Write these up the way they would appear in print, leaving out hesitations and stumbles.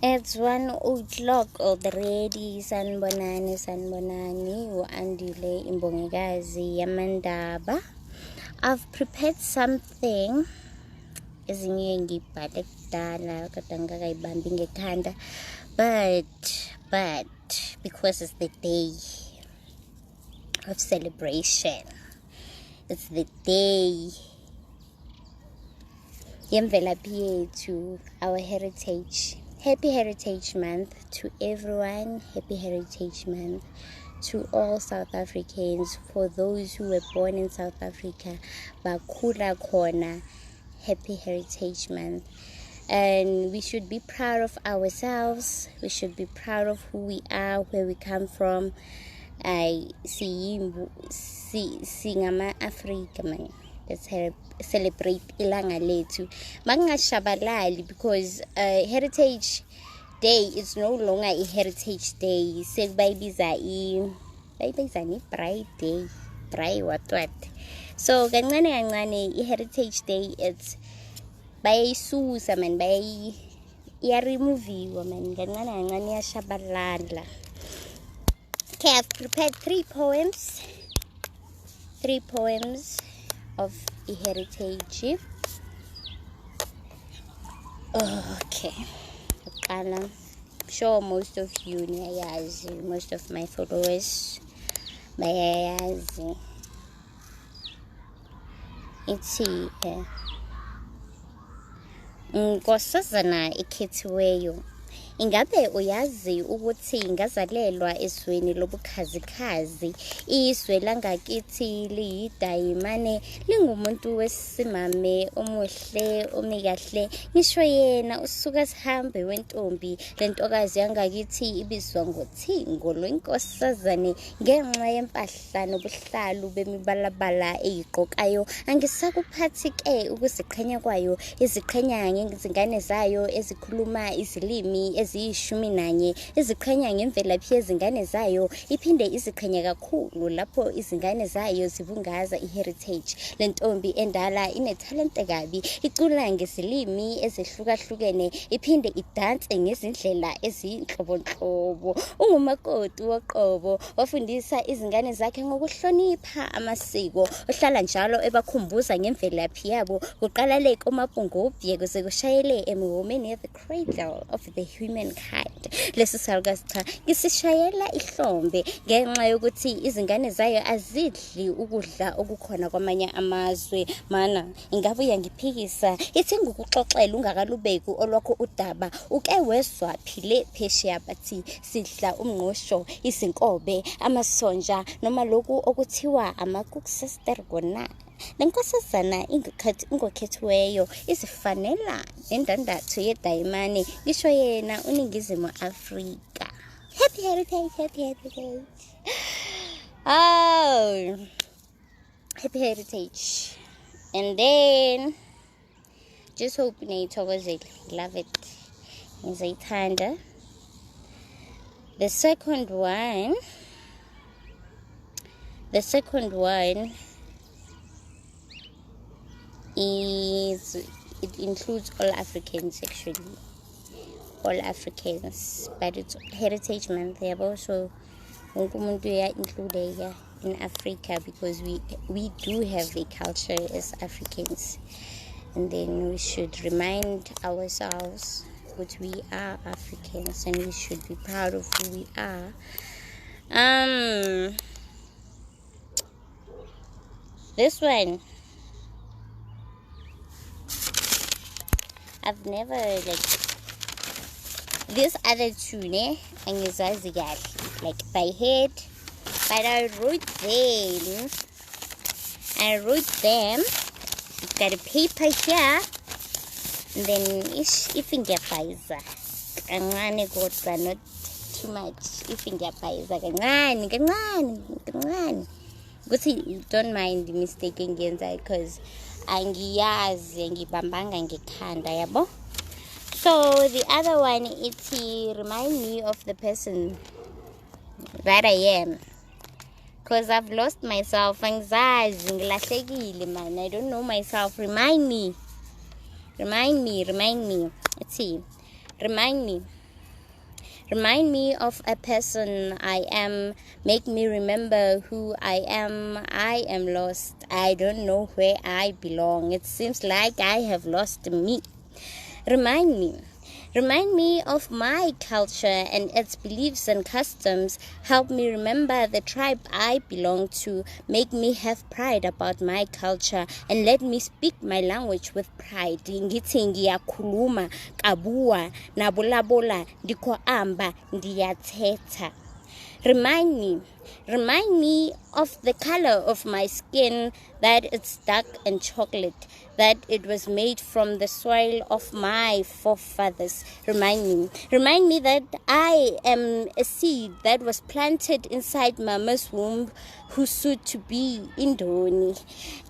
It's 1 o'clock already. Sanbonani, u-Andile Imbongikazi Yamandaba. I've prepared something. Ezinye ngibhale kudala kodwa ngakayibambi ngekhanda. But because it's the day of celebration. It's the day yemvelaphi yethu, our heritage. Happy Heritage Month to everyone. Happy Heritage Month to all South Africans. For those who were born in South Africa, bakhula khona. Happy Heritage Month. And we should be proud of ourselves. We should be proud of who we are, where we come from. Singama Africa man. Let's celebrate ilanga lethu. Mangashabalali, because Heritage Day is no longer a Heritage Day. Sekubayibiza ni Pride Day. Pride what. So kancane i-Heritage Day, it's bayayisusa man, iya-removiwa man, kancane iyashabalala. Okay, I've prepared 3 poems. 3 poems of a heritage. Okay. I'm sure most of you niyayazi, most of my followers bayayazi. Ithi Nkosazana ekhethiweyo, ingabe uyazi ukuthi ngazalelwa esweni lobukhazikhazi, izwe langakithi liyidayimane, lingumuntu wesimame omuhle omikahle, ngisho yena usuka sihambe wentombi, lentokazi yangakithi ibizwa ngothingo lwenkosazane, ngenxa yempahla nobuhlalu bemibalabala eyigqokayo. Angisakuphathi ke ukuziqhenya kwayo, iziqhenya ngezingane zayo ezikhuluma izilimi eziyishumi-nanye, iziqhenya ngemvelaphi yezingane zayo, iphinde iziqhenya kakhulu lapho izingane zayo zibungaza i-heritage. Le ntombi endala inethalente kabi, icula ngezilimi ezihlukahlukene, iphinde idanse ngezindlela eziyinhlobonhlobo. Ungumakoti woqobo, wafundisa izingane zakhe ngokuhlonipha amasiko, ohlala njalo ebakhumbuza ngemvelaphi yabo, kuqala le komapungubye kuze kushayele emihomeni at the cradle of the humankind. Lesi salukazi cha ngisishayela ihlombe ngenxa yokuthi izingane zayo azidli ukudla okukhona kwamanye amazwe. Mana ingabe uyangiphikisa? Ithi ngukuxoxela ungakalubeki olwakho udaba, uke wezwa phile phesheya bathi sidla umngqosho, izinkobe, amasonja noma lokhu okuthiwa amakukusestergona. Lenkosazana ingokhethiweyo izifanela nendandatho yedayimane, ngisho yena uNingizimu Afrika. Happy Heritage, happy heritage. Oh, happy heritage. And then just hope nithokozile, love it, ngizayithanda. The second one it includes all Africans, actually all Africans, but it's Heritage Month. They have also included in Africa, because we do have a culture as Africans, and then we should remind ourselves that we are Africans and we should be proud of who we are. This one, I've never this other two angizazi like by head, but I wrote them. I've got a paper here, and then ifingepaiza kancane kodwa not too much. Ifingepaiza kancane ukuthi don't mind the mistake engenza, because angiyazi ngibambanga ngekhanda yabo. So the other one, it remind me of the person that I am, because I've lost myself. Angizazi, ngilahlekile man, I don't know myself. Remind me. Let's see. Remind me. Remind me of a person I am. Make me remember who I am. I am lost. I don't know where I belong. It seems like I have lost me. Remind me. Remind me of my culture and its beliefs and customs. Help me remember the tribe I belong to. Make me have pride about my culture and let me speak my language with pride. Ngithi ngiyakhuluma, kabua, nabolabola, ndiko amba, ndiyathetha. Remind me of the color of my skin, that it's dark and chocolate, that it was made from the soil of my forefathers. Remind me that I am a seed that was planted inside Mama's womb, who's soon to be Indoni.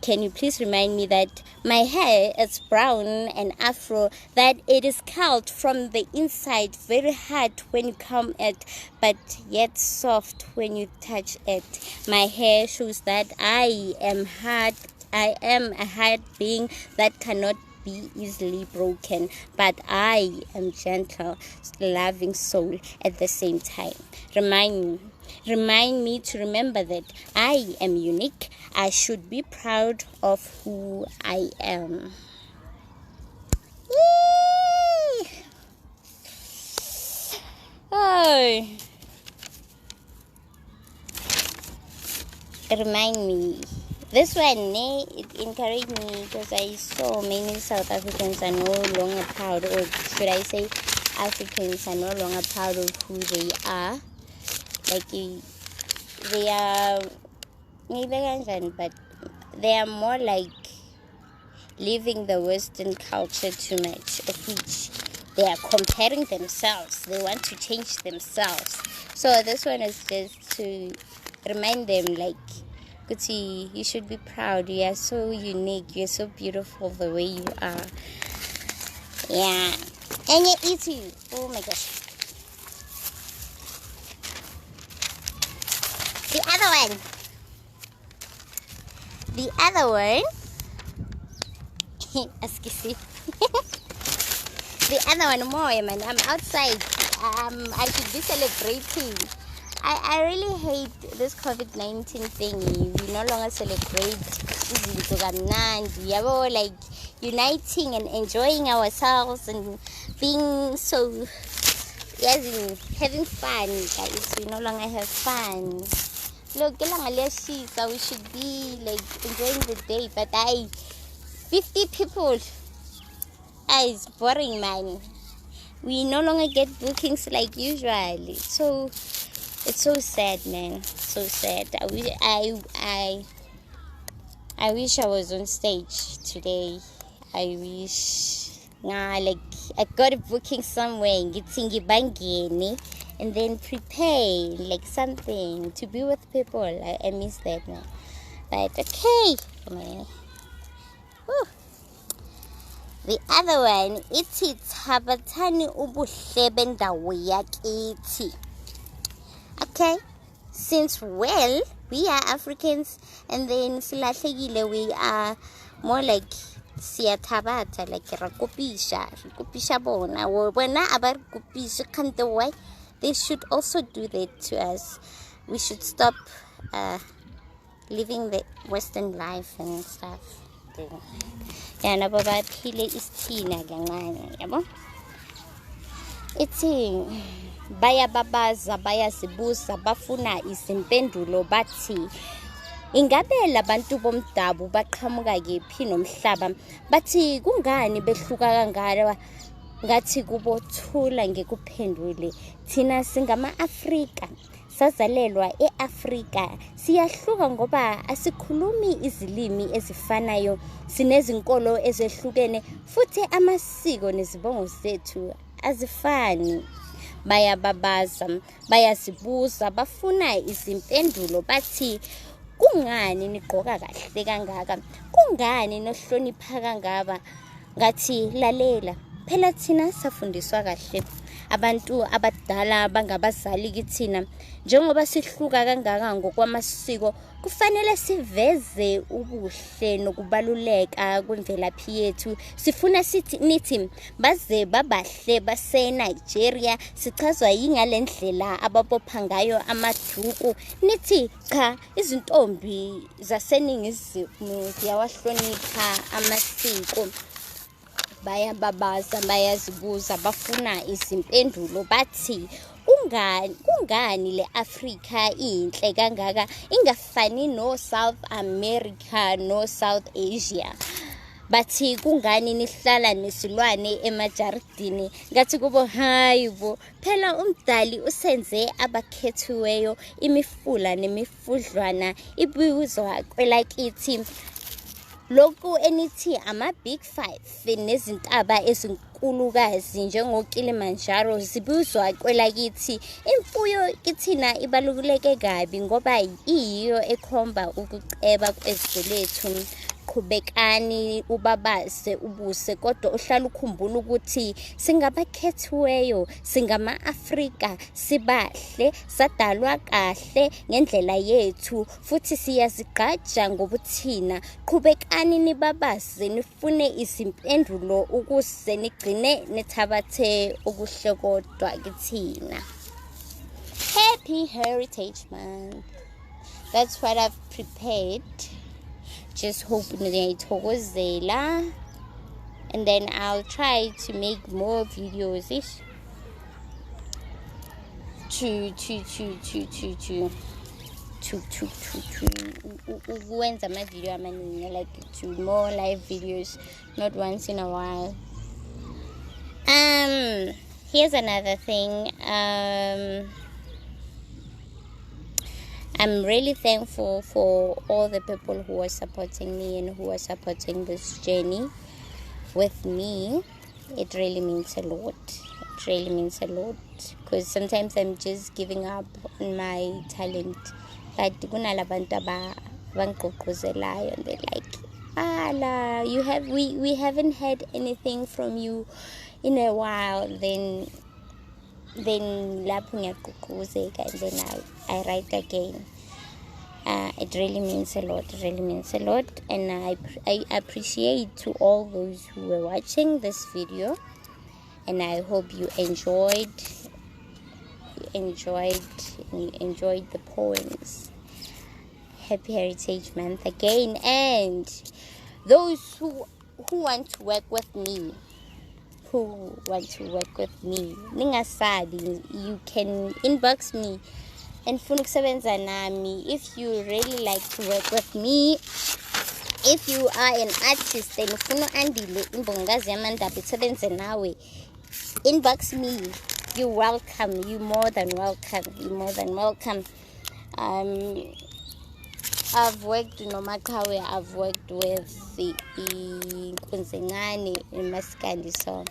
Can you please remind me that my hair is brown and afro, that it is curled from the inside, very hard when you comb it, but yet soft when you touch it. My hair shows that I am a hard being that cannot be easily broken, but I am gentle, loving soul at the same time. Remind me to remember that I am unique. I should be proud of who I am. Oh. Remind me. This one, it encouraged me because I saw many South Africans are no longer proud, or should I say Africans are no longer proud of who they are. Like they are, but they are more like living the Western culture too much, of which they are comparing themselves. They want to change themselves. So this one is just to remind them, like, Kuti, you should be proud. You are so unique. You are so beautiful the way you are. Yeah. And you eat you. Oh my gosh. The other one. Excuse me. The other one more, man. I'm outside. I should be celebrating. I really hate this COVID-19 thingy. We no longer celebrate like uniting and enjoying ourselves and being so, yes, having fun, guys. We no longer have fun. Look, we should be like enjoying the day, but 50 people. It's boring, man. We no longer get bookings like usual. So it's so sad, man. So sad. I wish I was on stage today. I wish like I got a booking somewhere and then prepare like something to be with people. I miss that, man. But okay, man. Woo. The other one, it's Habatani ubuhle bendawo yakithi. Okay, since well we are Africans and then silahlekile, we are more like siyathabata, like rakopisha bona wena abarkopisha kante way. They should also do that to us. We should stop living the Western life and stuff. Yeah, nabo baphile isithina kancane, yabo. Ithi bayababaza, bayazibuza, bafuna izimpendulo bathi ingabe labantu bomdabu baqhamuka kephi nomhlaba, bathi kungani behluka kangaka, ngathi kubothula ngekuphendule. Thina singama-Afrika, sazalelwa e-Afrika, siyahluka ngoba asikhulumi izilimi ezifanayo, sinezinkolo ezehlukene futhi amasiko nezibongo zethu azifani. Bayababaza, bayazibuza, bafuna izimpendulo bathi kungani nigqoka kahle kangaka, kungani nohlonipha kangaka. Ngathi lalela, phela thina safundiswa kahle abantu abadala bangabazali kithina njengoba sihluka kangaka ngokwamasiko kufanele siveze ubuhle nokubaluleka kwemvelaphi yethu sifuna nithi baze babahle base Nigeria sichazwa yingalendlela ababopha ngayo amaduku nithi cha izintombi zaseningizimu ziyawahlonipha amasiko bayababaza bayazibuza bafuna izimpendulo bathi kungani le Africa inhle kangaka ingafani no South America no South Asia bathi kungani nihlala nesilwane emajaridini ngathi kubo hayibo phela umdali usenze abakhethiweyo imifula nemifudlwana ibuzwa kwelakithi lokhu enithi ama big 5 nezintaba ezinkulukazi njengoKilimanjaro zibuzwa kwelakithi imfuyo kithina ibaluleke kabi ngoba iyiyo ekhomba ukuceba kwezwe lethu qhubekani ubabaze ubuse kodwa uhlala ukhumbula ukuthi singabakhethiweyo singama-Afrika sibahle sadalwa kahle ngendlela yethu futhi siyazigqaja ngobuthina qhubekani nibabaze nifune izimpendulo ukuze nigcine nethabathe okuhle kodwa kithina. Happy Heritage Month. That's what I've prepared. Just hope niyayithokozela and then I'll try to make more videos ukwenza ama video amaningi like to more live videos not once in a while. Here's another thing. I'm really thankful for all the people who are supporting me and who are supporting this journey with me. It really means a lot. It really means a lot because sometimes I'm just giving up on my talent. But kunalabantu abangigqugquzelayo and they're like, "Ala, we haven't heard anything from you in a while." Then lapho ngiyagqugquzeka and then I write again. It really means a lot. It really means a lot, and I appreciate to all those who were watching this video, and I hope you enjoyed the poems. Happy Heritage Month again, and those who want to work with me. Ningasabi, you can inbox me and funuksebenza nami if you really like to work with me. If you are an artist and ufuna andile imbongazi yamandaba isebenze nawe, inbox me. You're welcome. You're more than welcome. I've worked with Nomakawe, I've worked with the Kunzengani in Maskandi, so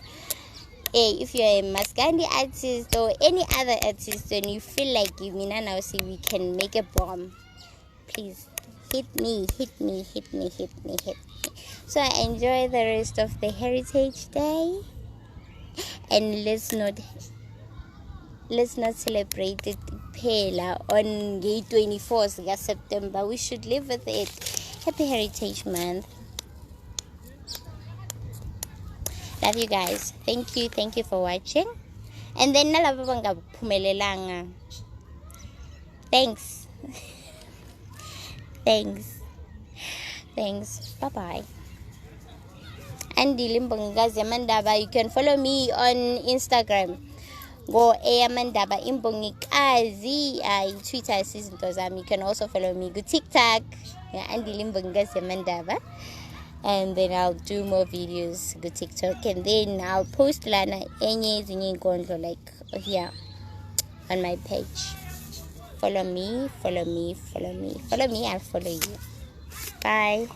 if you're a Maskandi artist or any other artist and you feel like now say we can make a bomb, please hit me. So I enjoy the rest of the Heritage Day, and let's not celebrate it on the 24th of September. We should live with it. Happy Heritage Month. Love you guys. Thank you for watching. And then thanks. Thanks. Bye-bye. Andy Limbongazi Amandaba. You can follow me on Instagram. Go Amandaba Imbongikazi. Twitter Sizintozam. You can also follow me. Go TikTok. Andy Limbongazi Amandaba. And then I'll do more videos. Go TikTok. And then I'll post lana enye zinye like here on my page. Follow me. I'll follow you. Bye.